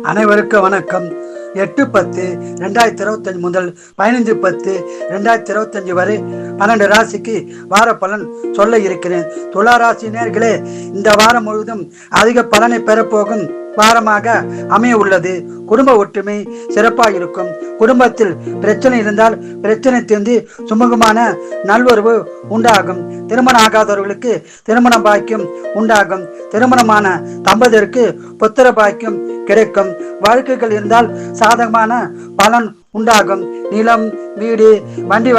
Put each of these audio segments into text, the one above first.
அனைவருக்கும் வணக்கம். 8/10/2025 முதல் 15/10/2025 வரை 12 ராசிக்கு வார பலன் சொல்ல இருக்கிறேன். துலா ராசி நேயர்களே, இந்த வாரம் முழுவதும் அதிக பலனை பெறப்போகும் வாரமாக அமைய உள்ளது. குடும்ப ஒற்றுமை சிறப்பாக இருக்கும். குடும்பத்தில் பிரச்சனை இருந்தால் பிரச்சனை தீர்ந்து சுமூகமான நல்வரவு உண்டாகும். திருமணம் ஆகாதவர்களுக்கு திருமண பாக்கியம் உண்டாகும். திருமணமான தம்பதியருக்கு புத்திர பாக்கியம் கிடைக்கும். வழக்குகள் இருந்தால் சாதகமான பலன் உண்டாகும். நிலம், வீடு, வண்டி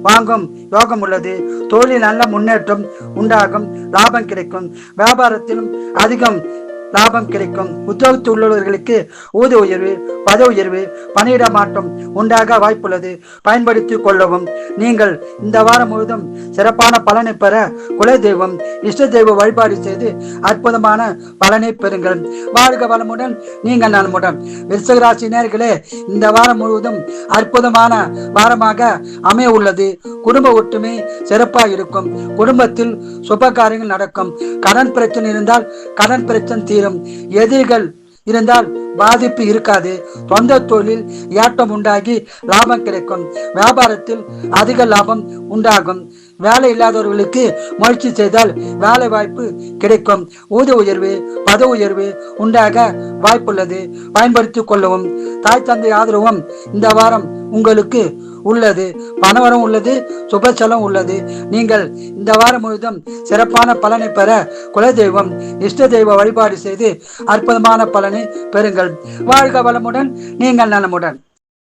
வாங்கும் யோகம் உள்ளது. தொழில் நல்ல முன்னேற்றம் உண்டாகும். லாபம் கிடைக்கும். வியாபாரத்திலும் அதிகம் லாபம் கிடைக்கும். உத்தியோகத்தில் உள்ளவர்களுக்கு ஊதிய உயர்வு, பதவி உயர்வு, பணியிட மாற்றம் உண்டாக வாய்ப்புள்ளது. பயன்படுத்திக் கொள்ளவும். நீங்கள் இந்த வாரம் முழுவதும் சிறப்பான பலனை பெற குல தெய்வம், இஷ்ட தெய்வ வழிபாடு செய்து அற்புதமான பலனை பெறுங்கள். வாழ்க வளமுடன், நீங்கள் நலமுடன். விருச்சிக ராசி நேயர்களே, இந்த வாரம் முழுவதும் அற்புதமான வாரமாக அமைய உள்ளது. குடும்ப ஒற்றுமை சிறப்பாக இருக்கும். குடும்பத்தில் சுப காரியங்கள் நடக்கும். கடன் பிரச்சனை இருந்தால் கடன் பிரச்சனை தீரும். எதிரிகள் இருந்தால் பாதிப்பு இருக்காது. சொந்த தொழில் ஏற்றம் உண்டாகி லாபம் கிடைக்கும். வியாபாரத்தில் அதிக லாபம் உண்டாகும். வேலை இல்லாதவர்களுக்கு முயற்சி செய்தால் வேலை வாய்ப்பு கிடைக்கும். ஊதிய உயர்வு, பதவி உயர்வு உண்டாக வாய்ப்புள்ளது. பயன்படுத்திக் கொள்ளவும். தாய் தந்தை ஆதரவும் இந்த வாரம் உங்களுக்கு உள்ளது. பணவரம் உள்ளது. சுபச்சலம் உள்ளது. நீங்கள் இந்த வாரம் முழுவதும் சிறப்பான பலனை பெற குலதெய்வம், இஷ்ட தெய்வ வழிபாடு செய்து அற்புதமான பலனை பெறுங்கள். வாழ்க வளமுடன், நீங்கள் நலமுடன்.